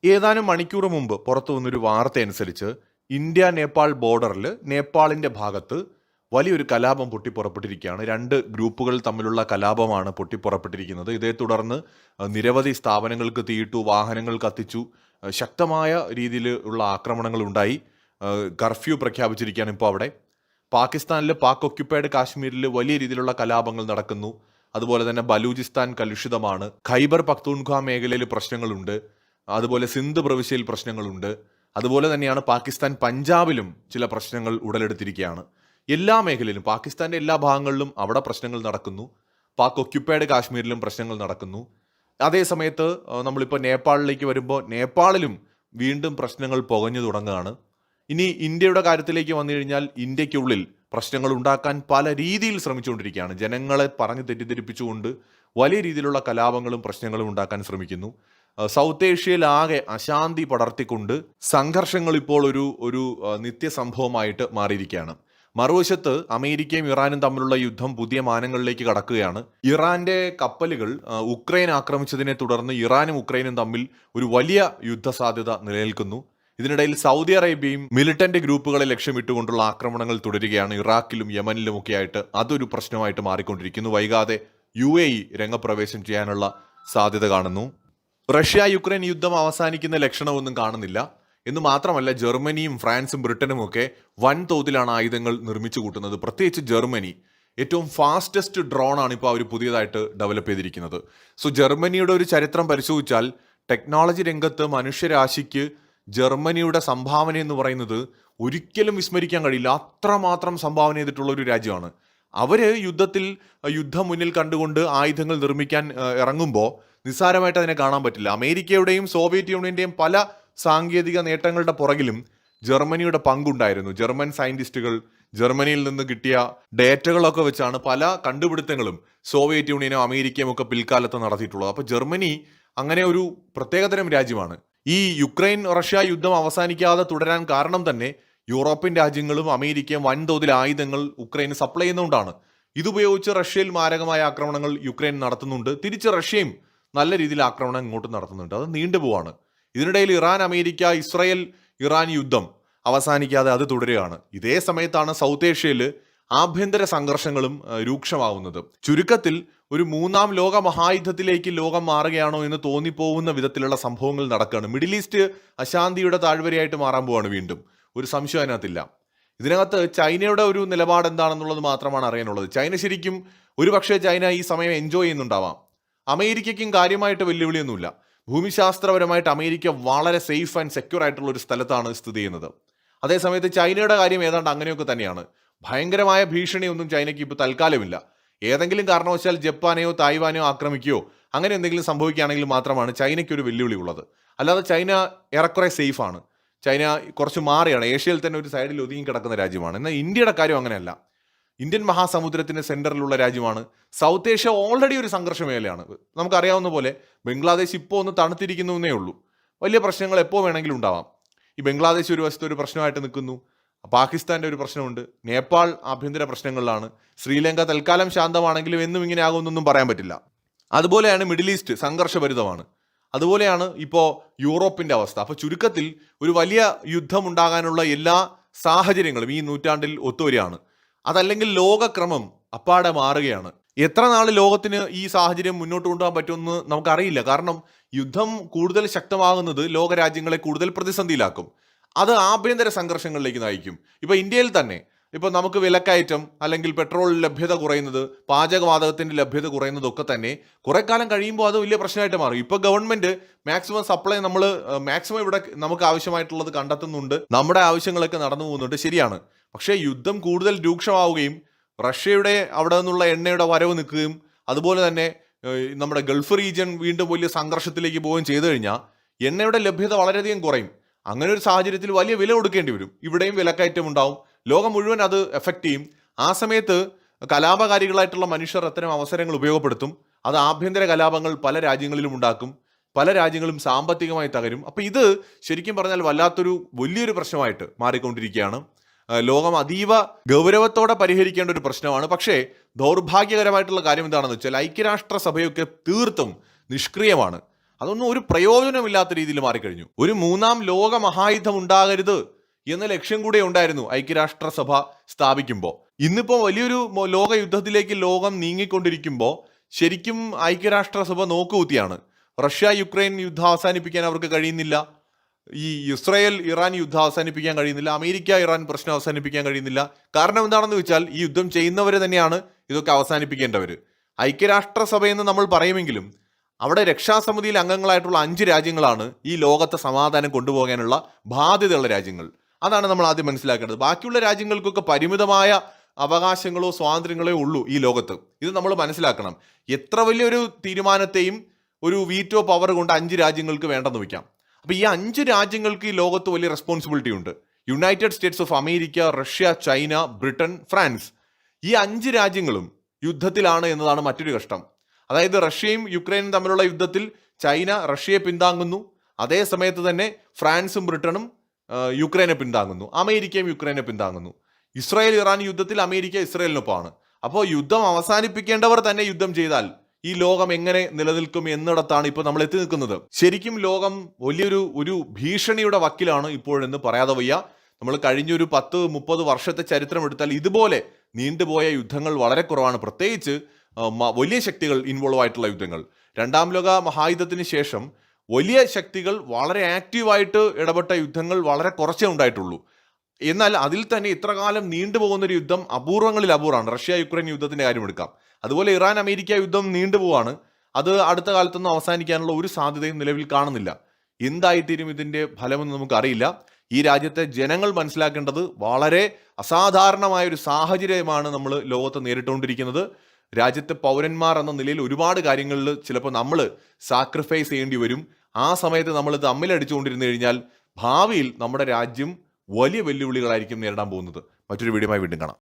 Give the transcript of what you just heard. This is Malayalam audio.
ഏതാനും മണിക്കൂർ മുമ്പ് പുറത്തു വന്നൊരു വാർത്തയനുസരിച്ച് ഇന്ത്യ നേപ്പാൾ ബോർഡറിൽ നേപ്പാളിന്റെ ഭാഗത്ത് വലിയൊരു കലാപം പൊട്ടിപ്പുറപ്പെട്ടിരിക്കുകയാണ്. രണ്ട് ഗ്രൂപ്പുകൾ തമ്മിലുള്ള കലാപമാണ് പൊട്ടിപ്പുറപ്പെട്ടിരിക്കുന്നത്. ഇതേ തുടർന്ന് നിരവധി സ്ഥാപനങ്ങൾക്ക് തീയിട്ടു, വാഹനങ്ങൾ കത്തിച്ചു, ശക്തമായ രീതിയിൽ ഉള്ള ആക്രമണങ്ങൾ ഉണ്ടായി. കർഫ്യൂ പ്രഖ്യാപിച്ചിരിക്കുകയാണ് ഇപ്പോൾ അവിടെ. പാകിസ്ഥാനിൽ പാക് ഒക്യുപ്പൈഡ് കാശ്മീരിൽ വലിയ രീതിയിലുള്ള കലാപങ്ങൾ നടക്കുന്നു. അതുപോലെ തന്നെ ബലൂചിസ്ഥാൻ കലുഷിതമാണ്. ഖൈബർ പഖ്തൂൺഖ്വ മേഖലയിൽ പ്രശ്നങ്ങളുണ്ട്. അതുപോലെ സിന്ധ് പ്രവിശ്യയിൽ പ്രശ്നങ്ങളുണ്ട്. അതുപോലെ തന്നെയാണ് പാകിസ്ഥാൻ പഞ്ചാബിലും ചില പ്രശ്നങ്ങൾ ഉടലെടുത്തിരിക്കുകയാണ്. എല്ലാ മേഖലയിലും പാകിസ്ഥാന്റെ എല്ലാ ഭാഗങ്ങളിലും അവിടെ പ്രശ്നങ്ങൾ നടക്കുന്നു. പാക് ഒക്യുപ്പൈഡ് കാശ്മീരിലും പ്രശ്നങ്ങൾ നടക്കുന്നു. അതേ സമയത്ത് നമ്മളിപ്പോൾ നേപ്പാളിലേക്ക് വരുമ്പോൾ നേപ്പാളിലും വീണ്ടും പ്രശ്നങ്ങൾ പുകഞ്ഞു തുടങ്ങുകയാണ്. ഇനി ഇന്ത്യയുടെ കാര്യത്തിലേക്ക് വന്നു കഴിഞ്ഞാൽ ഇന്ത്യക്കുള്ളിൽ പ്രശ്നങ്ങൾ ഉണ്ടാക്കാൻ പല രീതിയിൽ ശ്രമിച്ചുകൊണ്ടിരിക്കുകയാണ്. ജനങ്ങളെ പറഞ്ഞ് തെറ്റിദ്ധരിപ്പിച്ചുകൊണ്ട് വലിയ രീതിയിലുള്ള കലാപങ്ങളും പ്രശ്നങ്ങളും ഉണ്ടാക്കാൻ ശ്രമിക്കുന്നു. സൗത്ത് ഏഷ്യയിലാകെ അശാന്തി പടർത്തിക്കൊണ്ട് സംഘർഷങ്ങൾ ഇപ്പോൾ ഒരു ഒരു നിത്യസംഭവമായിട്ട് മാറിയിരിക്കുകയാണ്. മറുവശത്ത് അമേരിക്കയും ഇറാനും തമ്മിലുള്ള യുദ്ധം പുതിയ മാനങ്ങളിലേക്ക് കടക്കുകയാണ്. ഇറാന്റെ കപ്പലുകൾ ഉക്രൈൻ ആക്രമിച്ചതിനെ തുടർന്ന് ഇറാനും ഉക്രൈനും തമ്മിൽ ഒരു വലിയ യുദ്ധസാധ്യത നിലനിൽക്കുന്നു. ഇതിനിടയിൽ സൗദി അറേബ്യയും മിലിറ്റന്റ് ഗ്രൂപ്പുകളെ ലക്ഷ്യമിട്ടുകൊണ്ടുള്ള ആക്രമണങ്ങൾ തുടരുകയാണ്. ഇറാഖിലും യമനിലും ഒക്കെ ആയിട്ട് അതൊരു പ്രശ്നമായിട്ട് മാറിക്കൊണ്ടിരിക്കുന്നു. വൈകാതെ UAE രംഗപ്രവേശം ചെയ്യാനുള്ള സാധ്യത കാണുന്നു. റഷ്യ യുക്രൈൻ യുദ്ധം അവസാനിക്കുന്ന ലക്ഷണമൊന്നും കാണുന്നില്ല എന്ന് മാത്രമല്ല, ജർമ്മനിയും ഫ്രാൻസും ബ്രിട്ടനും ഒക്കെ വൻതോതിലാണ് ആയുധങ്ങൾ നിർമ്മിച്ചു കൂട്ടുന്നത്. പ്രത്യേകിച്ച് ജർമ്മനി ഏറ്റവും ഫാസ്റ്റസ്റ്റ് ഡ്രോൺ ആണ് ഇപ്പോൾ അവർ പുതിയതായിട്ട് ഡെവലപ്പ് ചെയ്തിരിക്കുന്നത്. സോ ജർമ്മനിയുടെ ഒരു ചരിത്രം പരിശോധിച്ചാൽ ടെക്നോളജി രംഗത്ത് മനുഷ്യരാശിക്ക് ജർമ്മനിയുടെ സംഭാവന എന്ന് പറയുന്നത് ഒരിക്കലും വിസ്മരിക്കാൻ കഴിയില്ല. അത്രമാത്രം സംഭാവന ചെയ്തിട്ടുള്ള ഒരു രാജ്യമാണ്. അവര് യുദ്ധം മുന്നിൽ കണ്ടുകൊണ്ട് ആയുധങ്ങൾ നിർമ്മിക്കാൻ ഇറങ്ങുമ്പോൾ നിസ്സാരമായിട്ട് അതിനെ കാണാൻ പറ്റില്ല. അമേരിക്കയുടെയും സോവിയറ്റ് യൂണിയന്റെയും പല സാങ്കേതിക നേട്ടങ്ങളുടെ പുറകിലും ജർമ്മനിയുടെ പങ്കുണ്ടായിരുന്നു. ജർമ്മൻ സയന്റിസ്റ്റുകൾ ജർമ്മനിയിൽ നിന്ന് കിട്ടിയ ഡേറ്റകളൊക്കെ വെച്ചാണ് പല കണ്ടുപിടുത്തങ്ങളും സോവിയറ്റ് യൂണിയനും അമേരിക്കയും ഒക്കെ പിൽക്കാലത്ത് നടത്തിയിട്ടുള്ളത്. അപ്പോൾ ജർമ്മനി അങ്ങനെ ഒരു പ്രത്യേകതരം രാജ്യമാണ്. ഈ യുക്രൈൻ റഷ്യ യുദ്ധം അവസാനിക്കാതെ തുടരാൻ കാരണം തന്നെ യൂറോപ്യൻ രാജ്യങ്ങളും അമേരിക്കയും വൻതോതിൽ ആയുധങ്ങൾ ഉക്രൈന് സപ്ലൈ ചെയ്യുന്നതുകൊണ്ടാണ്. ഇതുപയോഗിച്ച് റഷ്യയിൽ മാരകമായ ആക്രമണങ്ങൾ യുക്രൈൻ നടത്തുന്നുണ്ട്. തിരിച്ച് റഷ്യയും നല്ല രീതിയിൽ ആക്രമണം ഇങ്ങോട്ട് നടത്തുന്നുണ്ട്. അത് നീണ്ടുപോവാണ്. ഇതിനിടയിൽ ഇറാൻ അമേരിക്ക ഇസ്രായേൽ ഇറാൻ യുദ്ധം അവസാനിക്കാതെ അത് തുടരുകയാണ്. ഇതേ സമയത്താണ് സൗത്ത് ഏഷ്യയിൽ ആഭ്യന്തര സംഘർഷങ്ങളും രൂക്ഷമാവുന്നത്. ചുരുക്കത്തിൽ ഒരു മൂന്നാം ലോക മഹായുദ്ധത്തിലേക്ക് ലോകം മാറുകയാണോ എന്ന് തോന്നിപ്പോകുന്ന വിധത്തിലുള്ള സംഭവങ്ങൾ നടക്കുകയാണ്. മിഡിൽ ഈസ്റ്റ് അശാന്തിയുടെ താഴ്വരയായിട്ട് മാറാൻ പോവാണ് വീണ്ടും. ഒരു സംശയം അതിനകത്തില്ല. ഇതിനകത്ത് ചൈനയുടെ ഒരു നിലപാട് എന്താണെന്നുള്ളത് മാത്രമാണ് അറിയാനുള്ളത്. ചൈന ശരിക്കും ഒരുപക്ഷെ ചൈന ഈ സമയം എൻജോയ് ചെയ്യുന്നുണ്ടാവാം. അമേരിക്കയ്ക്കും കാര്യമായിട്ട് വെല്ലുവിളിയൊന്നുമില്ല. ഭൂമിശാസ്ത്രപരമായിട്ട് അമേരിക്ക വളരെ സേഫ് ആൻഡ് സെക്യൂർ ആയിട്ടുള്ള ഒരു സ്ഥലത്താണ് സ്ഥിതി ചെയ്യുന്നത്. അതേസമയത്ത് ചൈനയുടെ കാര്യം ഏതാണ്ട് അങ്ങനെയൊക്കെ തന്നെയാണ്. ഭയങ്കരമായ ഭീഷണിയൊന്നും ചൈനയ്ക്ക് ഇപ്പോൾ തൽക്കാലമില്ല. ഏതെങ്കിലും കാരണവശാൽ ജപ്പാനെയോ തായ്വാനെയോ ആക്രമിക്കുകയോ അങ്ങനെ എന്തെങ്കിലും സംഭവിക്കുകയാണെങ്കിൽ മാത്രമാണ് ചൈനയ്ക്ക് ഒരു വെല്ലുവിളി ഉള്ളത്. അല്ലാതെ ചൈന ഏറെക്കുറെ സേഫാണ്. ചൈന കുറച്ച് മാറിയാണ്. ഏഷ്യയിൽ തന്നെ ഒരു സൈഡിൽ ഒതുങ്ങി കിടക്കുന്ന രാജ്യമാണ്. എന്നാൽ ഇന്ത്യയുടെ കാര്യം അങ്ങനെയല്ല. ഇന്ത്യൻ മഹാസമുദ്രത്തിന് സെന്ററിലുള്ള രാജ്യമാണ്. സൗത്ത് ഏഷ്യ ഓൾറെഡി ഒരു സംഘർഷ മേഖലയാണ്. നമുക്കറിയാവുന്ന പോലെ ബംഗ്ലാദേശ് ഇപ്പോൾ ഒന്ന് തണുത്തിരിക്കുന്നേ ഉള്ളൂ. വലിയ പ്രശ്നങ്ങൾ എപ്പോൾ വേണമെങ്കിലും ഉണ്ടാവാം. ഈ ബംഗ്ലാദേശ് ഒരു വശത്ത് ഒരു പ്രശ്നമായിട്ട് നിൽക്കുന്നു. പാകിസ്ഥാന്റെ ഒരു പ്രശ്നമുണ്ട്. നേപ്പാൾ ആഭ്യന്തര പ്രശ്നങ്ങളിലാണ്. ശ്രീലങ്ക തൽക്കാലം ശാന്തമാണെങ്കിലും എന്നും ഇങ്ങനെ ആകുമെന്നൊന്നും പറയാൻ പറ്റില്ല. അതുപോലെയാണ് മിഡിൽ ഈസ്റ്റ് സംഘർഷഭരിതമാണ്. അതുപോലെയാണ് ഇപ്പോൾ യൂറോപ്പിന്റെ അവസ്ഥ. അപ്പോൾ ചുരുക്കത്തിൽ ഒരു വലിയ യുദ്ധം ഉണ്ടാകാനുള്ള എല്ലാ സാഹചര്യങ്ങളും ഈ നൂറ്റാണ്ടിൽ ഒത്തുവരികയാണ്. അതല്ലെങ്കിൽ ലോകക്രമം അപ്പാടെ മാറുകയാണ്. എത്ര നാൾ ലോകത്തിന് ഈ സാഹചര്യം മുന്നോട്ട് കൊണ്ടുപോകാൻ പറ്റുമെന്ന് നമുക്കറിയില്ല. കാരണം യുദ്ധം കൂടുതൽ ശക്തമാകുന്നത് ലോകരാജ്യങ്ങളെ കൂടുതൽ പ്രതിസന്ധിയിലാക്കും. അത് ആഭ്യന്തര സംഘർഷങ്ങളിലേക്ക് നയിക്കും. ഇപ്പൊ ഇന്ത്യയിൽ തന്നെ ഇപ്പൊ നമുക്ക് വിലക്കയറ്റം അല്ലെങ്കിൽ പെട്രോൾ ലഭ്യത കുറയുന്നത്, പാചകവാതകത്തിന്റെ ലഭ്യത കുറയുന്നതൊക്കെ തന്നെ കുറെ കാലം കഴിയുമ്പോൾ അത് വലിയ പ്രശ്നമായിട്ട് മാറും. ഇപ്പൊ ഗവൺമെന്റ് മാക്സിമം സപ്ലൈ മാക്സിമം ഇവിടെ നമുക്ക് ആവശ്യമായിട്ടുള്ളത് കണ്ടെത്തുന്നുണ്ട്. നമ്മുടെ ആവശ്യങ്ങളൊക്കെ നടന്നു പോകുന്നുണ്ട്, ശരിയാണ്. പക്ഷേ യുദ്ധം കൂടുതൽ രൂക്ഷമാവുകയും റഷ്യയുടെ അവിടെ നിന്നുള്ള എണ്ണയുടെ വരവ് നിൽക്കുകയും അതുപോലെ തന്നെ നമ്മുടെ ഗൾഫ് റീജിയൻ വീണ്ടും വലിയ സംഘർഷത്തിലേക്ക് പോവുകയും ചെയ്തു കഴിഞ്ഞാൽ എണ്ണയുടെ ലഭ്യത വളരെയധികം കുറയും. അങ്ങനെ ഒരു സാഹചര്യത്തിൽ വലിയ വില കൊടുക്കേണ്ടി വരും. ഇവിടെയും വിലക്കയറ്റം ഉണ്ടാവും. ലോകം മുഴുവൻ അത് എഫക്റ്റ് ചെയ്യും. ആ സമയത്ത് കലാപകാരികളായിട്ടുള്ള മനുഷ്യർ അത്തരം അവസരങ്ങൾ ഉപയോഗപ്പെടുത്തും. അത് ആഭ്യന്തര കലാപങ്ങൾ പല രാജ്യങ്ങളിലും ഉണ്ടാക്കും. പല രാജ്യങ്ങളും സാമ്പത്തികമായി തകരും. അപ്പം ഇത് ശരിക്കും പറഞ്ഞാൽ വല്ലാത്തൊരു വലിയൊരു പ്രശ്നമായിട്ട് മാറിക്കൊണ്ടിരിക്കുകയാണ്. ലോകം അതീവ ഗൗരവത്തോടെ പരിഹരിക്കേണ്ട ഒരു പ്രശ്നമാണ്. പക്ഷേ ദൗർഭാഗ്യകരമായിട്ടുള്ള കാര്യം എന്താണെന്ന് വെച്ചാൽ ഐക്യരാഷ്ട്രസഭയൊക്കെ തീർത്തും നിഷ്ക്രിയമാണ്. അതൊന്നും ഒരു പ്രയോജനമില്ലാത്ത രീതിയിൽ മാറിക്കഴിഞ്ഞു. ഒരു മൂന്നാം ലോക മഹായുദ്ധം ഉണ്ടാകരുത് എന്ന ലക്ഷ്യം കൂടെ ഉണ്ടായിരുന്നു ഐക്യരാഷ്ട്രസഭ സ്ഥാപിക്കുമ്പോൾ. ഇന്നിപ്പോൾ വലിയൊരു ലോക യുദ്ധത്തിലേക്ക് ലോകം നീങ്ങിക്കൊണ്ടിരിക്കുമ്പോൾ ശരിക്കും ഐക്യരാഷ്ട്രസഭ നോക്കുകുത്തിയാണ്. റഷ്യ യുക്രൈൻ യുദ്ധം അവസാനിപ്പിക്കാൻ അവർക്ക് കഴിയുന്നില്ല. ഈ ഇസ്രായേൽ ഇറാൻ യുദ്ധം അവസാനിപ്പിക്കാൻ കഴിയുന്നില്ല. അമേരിക്ക ഇറാൻ പ്രശ്നം അവസാനിപ്പിക്കാൻ കഴിയുന്നില്ല. കാരണം എന്താണെന്ന് വെച്ചാൽ ഈ യുദ്ധം ചെയ്യുന്നവർ തന്നെയാണ് ഇതൊക്കെ അവസാനിപ്പിക്കേണ്ടവർ. ഐക്യരാഷ്ട്രസഭയെന്ന് നമ്മൾ പറയുമെങ്കിലും അവിടെ രക്ഷാസമിതിയിൽ അംഗങ്ങളായിട്ടുള്ള 5 രാജ്യങ്ങളാണ് ഈ ലോകത്തെ സമാധാനം കൊണ്ടുപോകാനുള്ള ബാധ്യതയുള്ള രാജ്യങ്ങൾ. അതാണ് നമ്മൾ ആദ്യം മനസ്സിലാക്കേണ്ടത്. ബാക്കിയുള്ള രാജ്യങ്ങൾക്കൊക്കെ പരിമിതമായ അവകാശങ്ങളോ സ്വാതന്ത്ര്യങ്ങളോ ഉള്ളൂ ഈ ലോകത്ത്. ഇത് നമ്മൾ മനസ്സിലാക്കണം. എത്ര വലിയൊരു തീരുമാനത്തെയും ഒരു വീറ്റോ പവർ കൊണ്ട് 5 രാജ്യങ്ങൾക്ക് വേണ്ടെന്ന് വയ്ക്കാം. അപ്പോൾ ഈ 5 രാജ്യങ്ങൾക്ക് ഈ ലോകത്ത് വലിയ റെസ്പോൺസിബിലിറ്റി ഉണ്ട്. United States of America, Russia, China, Britain, France, ഈ 5 രാജ്യങ്ങളും യുദ്ധത്തിലാണ് എന്നതാണ് മറ്റൊരു കഷ്ടം. അതായത് റഷ്യയും യുക്രൈനും തമ്മിലുള്ള യുദ്ധത്തിൽ ചൈന റഷ്യയെ പിന്താങ്ങുന്നു. അതേ സമയത്ത് തന്നെ ഫ്രാൻസും ബ്രിട്ടനും യുക്രൈനെ പിന്താങ്ങുന്നു. അമേരിക്കയും യുക്രൈനെ പിന്താങ്ങുന്നു. ഇസ്രായേൽ ഇറാൻ യുദ്ധത്തിൽ അമേരിക്ക ഇസ്രായേലിനൊപ്പമാണ്. അപ്പോൾ യുദ്ധം അവസാനിപ്പിക്കേണ്ടവർ തന്നെ യുദ്ധം ചെയ്താൽ ഈ ലോകം എങ്ങനെ നിലനിൽക്കും എന്നിടത്താണ് ഇപ്പോൾ നമ്മൾ എത്തി നിൽക്കുന്നത്. ശരിക്കും ലോകം വലിയൊരു ഭീഷണിയുടെ വക്കിലാണ് ഇപ്പോഴെന്ന് പറയാതെ വയ്യ. നമ്മൾ കഴിഞ്ഞൊരു 10-30 വർഷത്തെ ചരിത്രം എടുത്താൽ ഇതുപോലെ നീണ്ടുപോയ യുദ്ധങ്ങൾ വളരെ കുറവാണ്. പ്രത്യേകിച്ച് വലിയ ശക്തികൾ ഇൻവോൾവ് ആയിട്ടുള്ള യുദ്ധങ്ങൾ. 2ാം ലോക മഹായുദ്ധത്തിന് ശേഷം വലിയ ശക്തികൾ വളരെ ആക്റ്റീവായിട്ട് ഇടപെട്ട യുദ്ധങ്ങൾ വളരെ കുറച്ചേ ഉണ്ടായിട്ടുള്ളൂ. എന്നാൽ അതിൽ തന്നെ ഇത്ര കാലം നീണ്ടുപോകുന്നൊരു യുദ്ധം അപൂർവങ്ങളിൽ അപൂർവമാണ്. റഷ്യ യുക്രൈൻ യുദ്ധത്തിന്റെ കാര്യം എടുക്കാം. അതുപോലെ ഇറാൻ അമേരിക്ക യുദ്ധം നീണ്ടുപോവാണ്. അത് അടുത്ത കാലത്തൊന്നും അവസാനിക്കാനുള്ള ഒരു സാധ്യതയും നിലവിൽ കാണുന്നില്ല. എന്തായിത്തീരും ഇതിന്റെ ഫലമെന്ന് നമുക്കറിയില്ല. ഈ രാജ്യത്തെ ജനങ്ങൾ മനസ്സിലാക്കേണ്ടത് വളരെ അസാധാരണമായ ഒരു സാഹചര്യമാണ് നമ്മൾ ലോകത്ത് നേരിട്ടുകൊണ്ടിരിക്കുന്നത്. രാജ്യത്തെ പൗരന്മാർ എന്ന നിലയിൽ ഒരുപാട് കാര്യങ്ങളിൽ ചിലപ്പോൾ നമ്മൾ സാക്രിഫൈസ് ചെയ്യേണ്ടി വരും. ആ സമയത്ത് നമ്മൾ തമ്മിലടിച്ചുകൊണ്ടിരുന്നു കഴിഞ്ഞാൽ ഭാവിയിൽ നമ്മുടെ രാജ്യം വലിയ വെല്ലുവിളികളായിരിക്കും നേരിടാൻ പോകുന്നത്. മറ്റൊരു വീഡിയോയുമായി വീണ്ടും കാണാം.